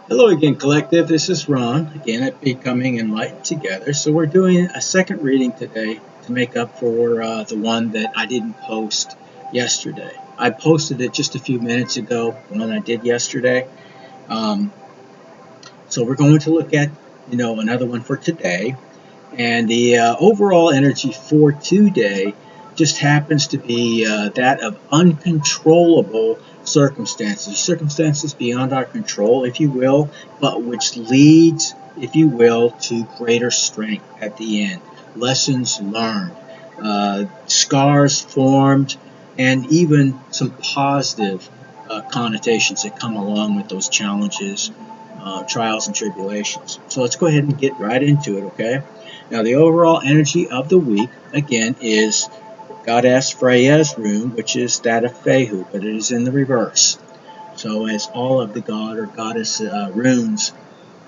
Hello again, Collective. This is Ron, again at Becoming Enlightened Together. So we're doing a second reading today to make up for the one that I didn't post yesterday. I posted it just a few minutes ago, the one I did yesterday. Um, so we're going to look at, another one for today. And the overall energy for today just happens to be that of uncontrollable circumstances beyond our control, if you will, but which leads, if you will, to greater strength at the end. Lessons learned, scars formed, and even some positive connotations that come along with those challenges, trials, and tribulations. So let's go ahead and get right into it, okay? Now, the overall energy of the week, again, is Goddess Freya's rune, which is that of Fehu, but it is in the reverse. So as all of the god or goddess runes,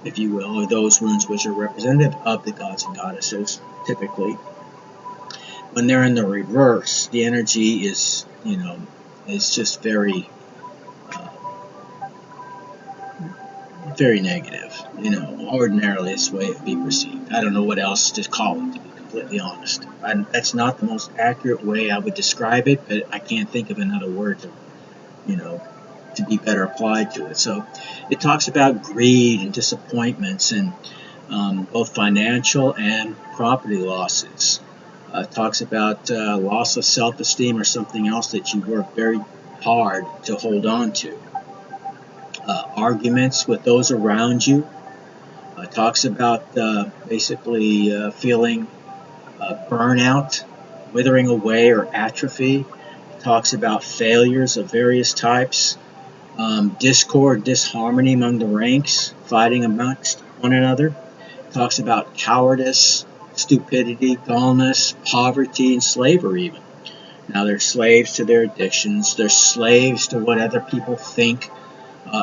if you will, or those runes which are representative of the gods and goddesses, typically, when they're in the reverse, the energy is, is just very negative. Ordinarily it's the way it be perceived. I don't know what else to call it, to be completely honest. That's not the most accurate way I would describe it, but I can't think of another word to be better applied to it. So it talks about greed and disappointments and both financial and property losses. It talks about loss of self-esteem or something else that you work very hard to hold on to. Arguments with those around you. Talks about basically feeling burnout, withering away, or atrophy. Talks about failures of various types, discord, disharmony among the ranks, fighting amongst one another. Talks about cowardice, stupidity, dullness, poverty, and slavery even. Now they're slaves to their addictions. They're slaves to what other people think.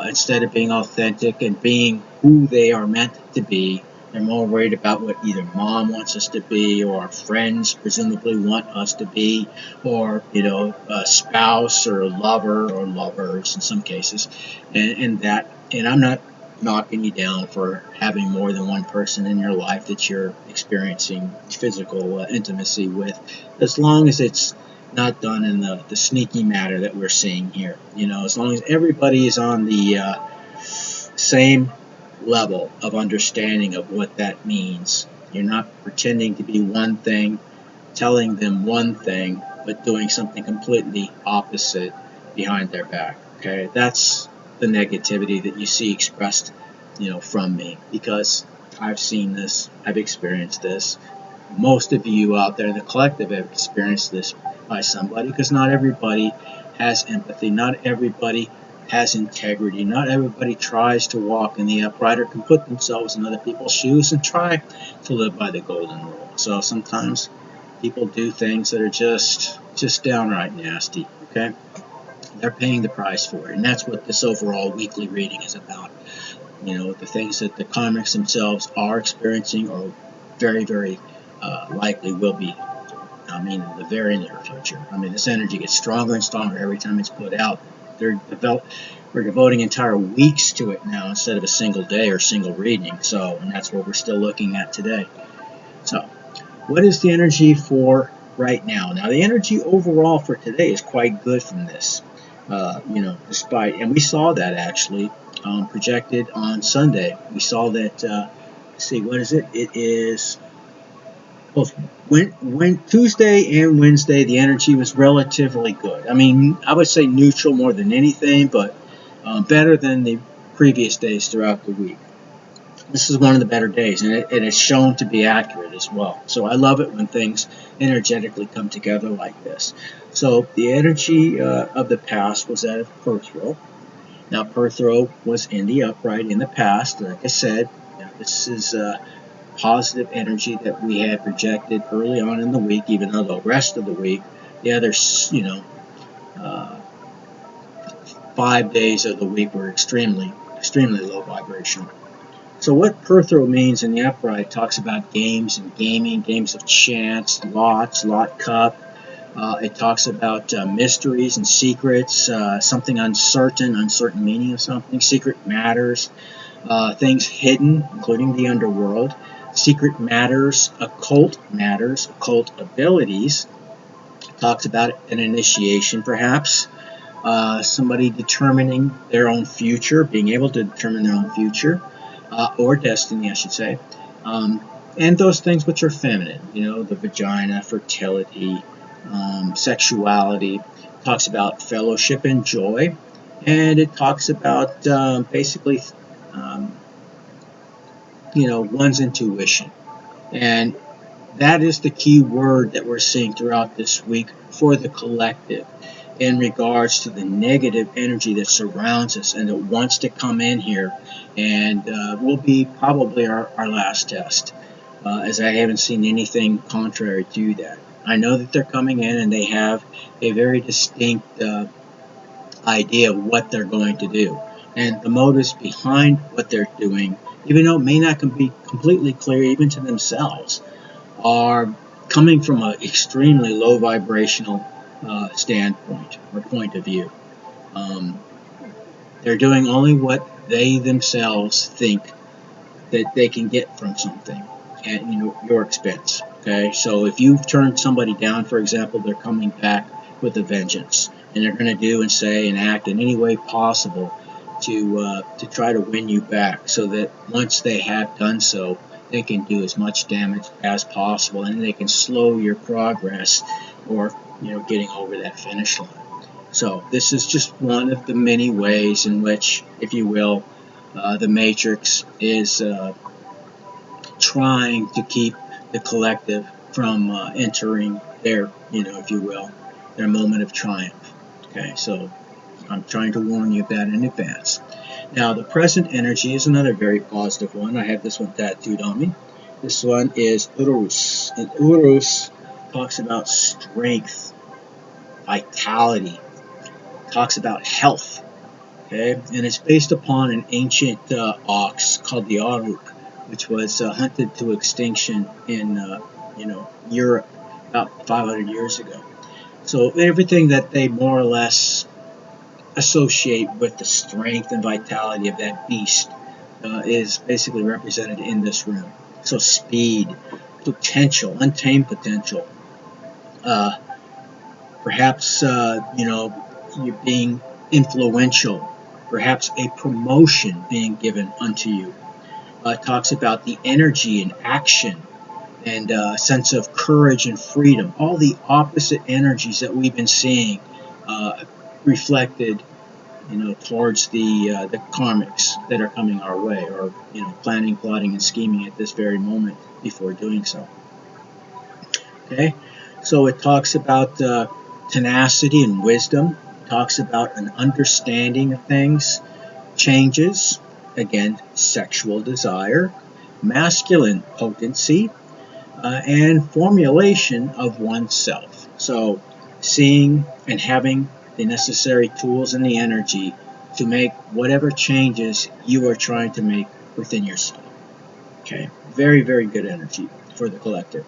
Instead of being authentic and being who they are meant to be, they're more worried about what either mom wants us to be, or our friends presumably want us to be, or a spouse or a lover or lovers in some cases, and I'm not knocking you down for having more than one person in your life that you're experiencing physical intimacy with, as long as it's not done in the sneaky manner that we're seeing here. As long as everybody is on the same level of understanding of what that means. You're not pretending to be one thing, telling them one thing, but doing something completely opposite behind their back. Okay, that's the negativity that you see expressed, from me, because I've seen this, I've experienced this. Most of you out there in the collective have experienced this by somebody, because not everybody has empathy, not everybody has integrity, not everybody tries to walk in the upright or can put themselves in other people's shoes and try to live by the golden rule. So sometimes people do things that are just downright nasty, okay? They're paying the price for it, and that's what this overall weekly reading is about. The things that the karmics themselves are experiencing or very, very likely will be, in the very near future. This energy gets stronger and stronger every time it's put out. We're devoting entire weeks to it now instead of a single day or single reading. And that's what we're still looking at today. So, what is the energy for right now? Now, the energy overall for today is quite good from this. And we saw that actually projected on Sunday. We saw that. Let's see, what is it? It is both when Tuesday and Wednesday, the energy was relatively good. I would say neutral more than anything, but better than the previous days throughout the week. This is one of the better days, and it is shown to be accurate as well. So I love it when things energetically come together like this. So the energy of the past was that of Perthro. Now Perthro was in the upright in the past, like I said. Now, this is positive energy that we had projected early on in the week, even though the rest of the week, the other 5 days of the week were extremely low vibrational. So what Perthro means in the upright talks about games and gaming, games of chance, lots, lot cup. It talks about mysteries and secrets, something uncertain meaning of something, secret matters. things hidden, including the underworld, secret matters, occult abilities. Talks about an initiation, perhaps, somebody determining their own future, being able to determine their own future, or destiny, I should say. And those things which are feminine, the vagina, fertility, sexuality. Talks about fellowship and joy, and it talks about basically, um, one's intuition. And that is the key word that we're seeing throughout this week for the collective in regards to the negative energy that surrounds us and that wants to come in here and will be probably our last test, as I haven't seen anything contrary to that. I know that they're coming in and they have a very distinct idea of what they're going to do and the motives behind what they're doing, even though it may not be completely clear even to themselves, are coming from an extremely low vibrational standpoint or point of view. They're doing only what they themselves think that they can get from something at your expense. Okay, so if you've turned somebody down, for example, they're coming back with a vengeance, and they're going to do and say and act in any way possible to try to win you back, so that once they have done so, they can do as much damage as possible, and they can slow your progress or getting over that finish line. So this is just one of the many ways in which, if you will, the Matrix is trying to keep the collective from entering their, if you will, their moment of triumph. Okay, so I'm trying to warn you of that in advance. Now, the present energy is another very positive one. I have this one tattooed on me. This one is Urus. And Urus talks about strength, vitality, talks about health. Okay, and it's based upon an ancient ox called the Aruk, which was hunted to extinction in Europe about 500 years ago. So everything that they more or less associate with the strength and vitality of that beast is basically represented in this room. So speed, potential, untamed potential, perhaps you being influential, perhaps a promotion being given unto you. Talks about the energy and action and sense of courage and freedom, all the opposite energies that we've been seeing reflected towards the karmics that are coming our way, or planning, plotting, and scheming at this very moment before doing so. Okay, so it talks about tenacity and wisdom. It talks about an understanding of things, changes, again, sexual desire, masculine potency, and formulation of oneself. So seeing and having the necessary tools and the energy to make whatever changes you are trying to make within yourself. Okay, very, very good energy for the collective.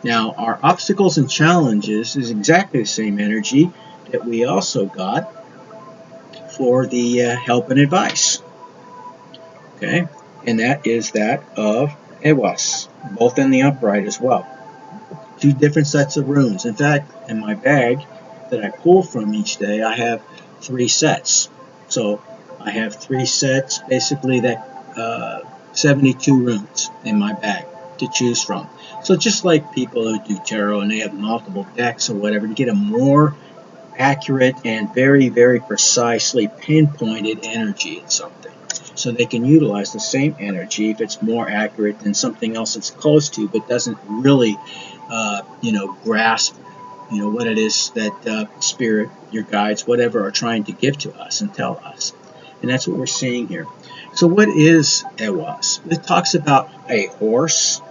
Now, our obstacles and challenges is exactly the same energy that we also got for the help and advice. Okay, and that is that of Ewas, both in the upright as well. Two different sets of runes. In fact, in my bag that I pull from each day, I have 3 sets. So I have 3 sets, basically that 72 runes in my bag to choose from. So just like people who do tarot and they have multiple decks or whatever, to get a more accurate and very, very precisely pinpointed energy in something. So they can utilize the same energy if it's more accurate than something else it's close to, but doesn't really, grasp, what it is that spirit, your guides, whatever, are trying to give to us and tell us. And that's what we're seeing here. So what is Ewas? It talks about a horse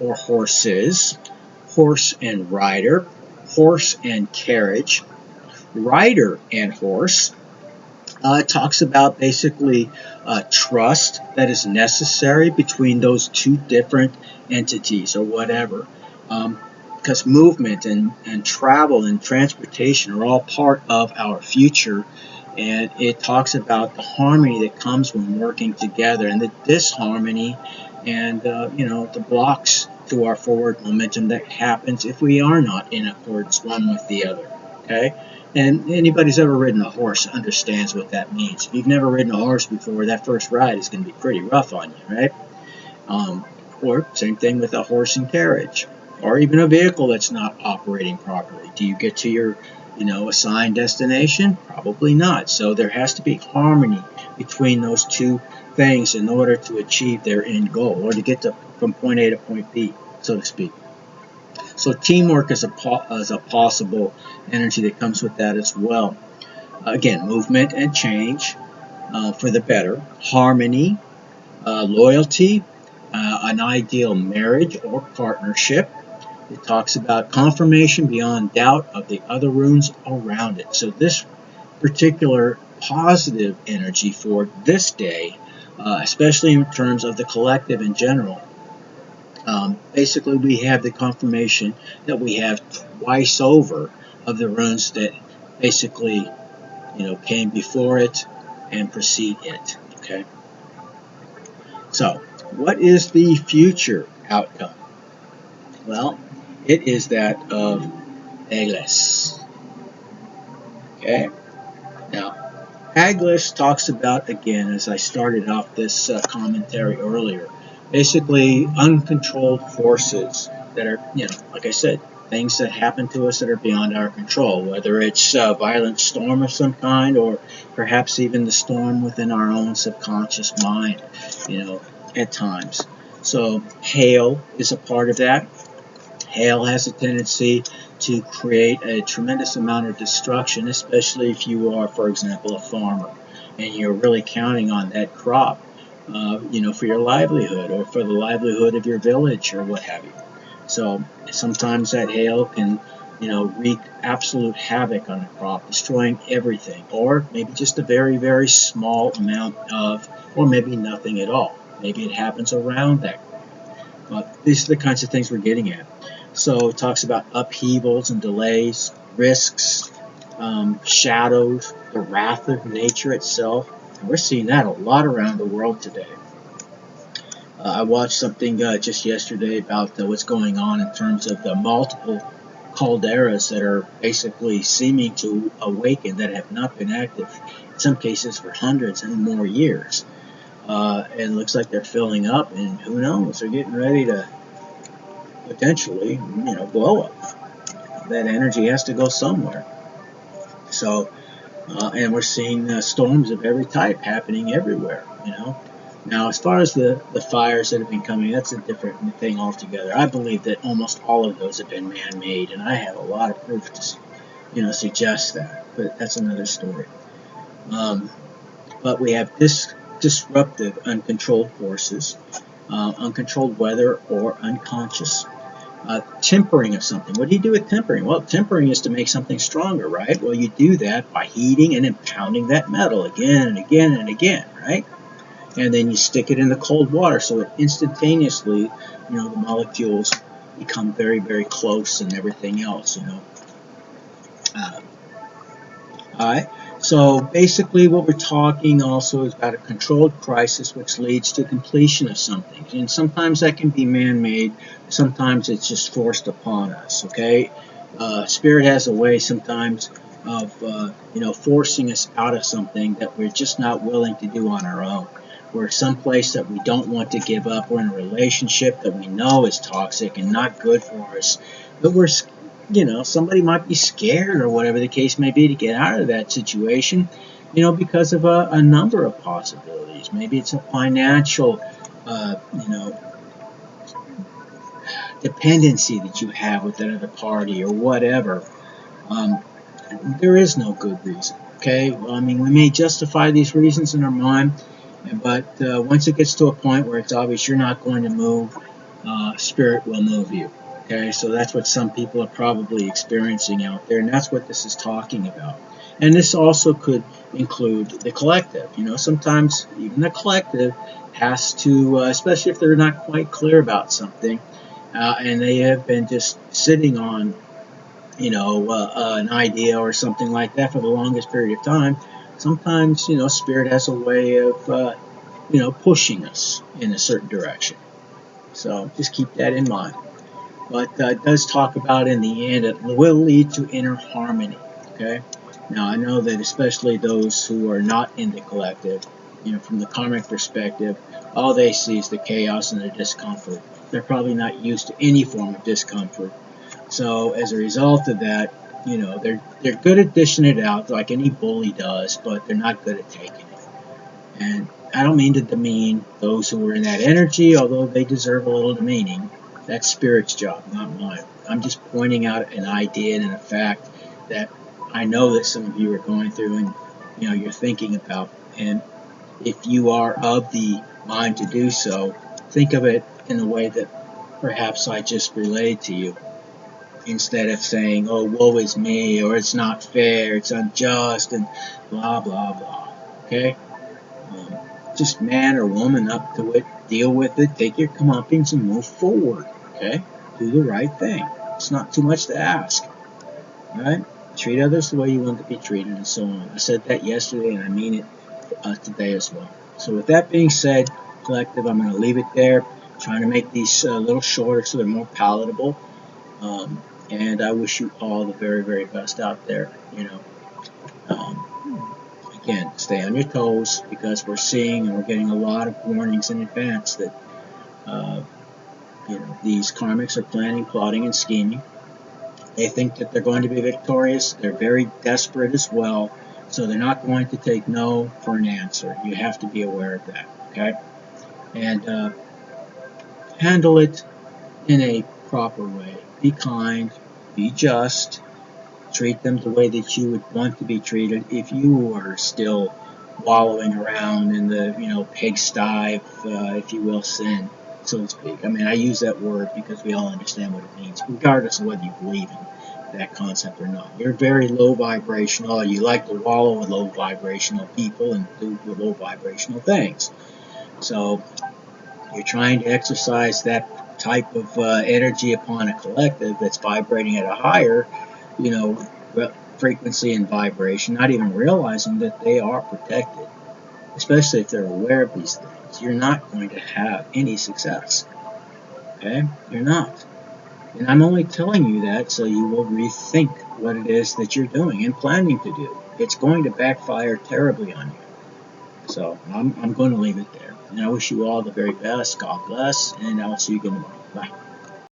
or horses, horse and rider, horse and carriage, rider and horse. It talks about basically trust that is necessary between those two different entities or whatever. Because movement and travel and transportation are all part of our future and it talks about the harmony that comes when working together, and the disharmony, and the blocks to our forward momentum that happens if we are not in accordance one with the other. Okay, and anybody's ever ridden a horse understands what that means. If you've never ridden a horse before, that first ride is going to be pretty rough on you, right? Or same thing with a horse and carriage, or even a vehicle that's not operating properly. Do you get to your assigned destination? Probably not. So there has to be harmony between those two things in order to achieve their end goal, or to get from point A to point B, so to speak. So teamwork is a possible energy that comes with that as well. Again, movement and change for the better, harmony, loyalty, an ideal marriage or partnership. It talks about confirmation beyond doubt of the other runes around it. So this particular positive energy for this day, especially in terms of the collective in general, basically we have the confirmation that we have twice over of the runes that basically came before it and precede it. Okay. So, what is the future outcome? Well, it is that of Eglis. Okay. Now, Eglis talks about, again, as I started off this commentary earlier, basically uncontrolled forces that are, like I said, things that happen to us that are beyond our control, whether it's a violent storm of some kind, or perhaps even the storm within our own subconscious mind, at times. So hail is a part of that. Hail has a tendency to create a tremendous amount of destruction, especially if you are, for example, a farmer, and you're really counting on that crop, for your livelihood, or for the livelihood of your village, or what have you. So sometimes that hail can, wreak absolute havoc on a crop, destroying everything, or maybe just a very, very small amount of, or maybe nothing at all. Maybe it happens around that crop. But these are the kinds of things we're getting at. So it talks about upheavals and delays, risks, shadows, the wrath of nature itself. And we're seeing that a lot around the world today. I watched something just yesterday about what's going on in terms of the multiple calderas that are basically seeming to awaken, that have not been active, in some cases for hundreds and more years. And it looks like they're filling up, and who knows, they're getting ready to potentially, blow up. That energy has to go somewhere. So, and we're seeing storms of every type happening everywhere, Now, as far as the fires that have been coming, that's a different thing altogether. I believe that almost all of those have been man-made, and I have a lot of proof to, suggest that. But that's another story. But we have disruptive, uncontrolled forces, uncontrolled weather, or unconscious. Tempering of something. What do you do with tempering? Well, tempering is to make something stronger, right? Well, you do that by heating and then pounding that metal again and again and again, right? And then you stick it in the cold water, so it instantaneously, the molecules become very, very close and everything else, all right. So basically what we're talking also is about a controlled crisis which leads to completion of something. And sometimes that can be man-made, sometimes it's just forced upon us, okay? Spirit has a way sometimes of, forcing us out of something that we're just not willing to do on our own. We're someplace that we don't want to give up. We're in a relationship that we know is toxic and not good for us, but we're somebody might be scared or whatever the case may be to get out of that situation, because of a number of possibilities. Maybe it's a financial, dependency that you have with another party or whatever. There is no good reason, okay? Well, we may justify these reasons in our mind, but once it gets to a point where it's obvious you're not going to move, Spirit will move you. Okay, so that's what some people are probably experiencing out there, and that's what this is talking about. And this also could include the collective. Sometimes even the collective has to, especially if they're not quite clear about something, and they have been just sitting on, an idea or something like that for the longest period of time. sometimes, Spirit has a way of, pushing us in a certain direction. So just keep that in mind. But it does talk about in the end it will lead to inner harmony. Okay. Now I know that especially those who are not in the collective, from the karmic perspective, all they see is the chaos and the discomfort. They're probably not used to any form of discomfort. So as a result of that, they're good at dishing it out like any bully does, but they're not good at taking it. And I don't mean to demean those who are in that energy, although they deserve a little demeaning. That's Spirit's job, not mine. I'm just pointing out an idea and a fact that I know that some of you are going through and you're thinking about. And if you are of the mind to do so, think of it in the way that perhaps I just relayed to you, instead of saying, "Oh, woe is me," or "It's not fair," "It's unjust," and blah blah blah. Okay. Um, just man or woman up to it, deal with it, take your comeuppance and move forward. Okay? Do the right thing. It's not too much to ask. Alright? Treat others the way you want to be treated and so on. I said that yesterday and I mean it today as well. So with that being said, collective, I'm going to leave it there. Trying to make these a little shorter so they're more palatable. And I wish you all the very, very best out there. Again, stay on your toes because we're seeing and we're getting a lot of warnings in advance that these karmics are planning, plotting, and scheming. They think that they're going to be victorious. They're very desperate as well, so they're not going to take no for an answer. You have to be aware of that, okay? And handle it in a proper way. Be kind, be just, treat them the way that you would want to be treated if you are still wallowing around in the pigsty of, if you will, sin, so to speak. I mean, I use that word because we all understand what it means, regardless of whether you believe in that concept or not. You're very low vibrational. You like to wallow with low vibrational people and do low vibrational things. So you're trying to exercise that type of energy upon a collective that's vibrating at a higher, you know, frequency and vibration, not even realizing that they are protected, especially if they're aware of these things. You're not going to have any success. Okay? You're not. And I'm only telling you that so you will rethink what it is that you're doing and planning to do. It's going to backfire terribly on you. So I'm going to leave it there. And I wish you all the very best. God bless. And I'll see you again tomorrow. Bye.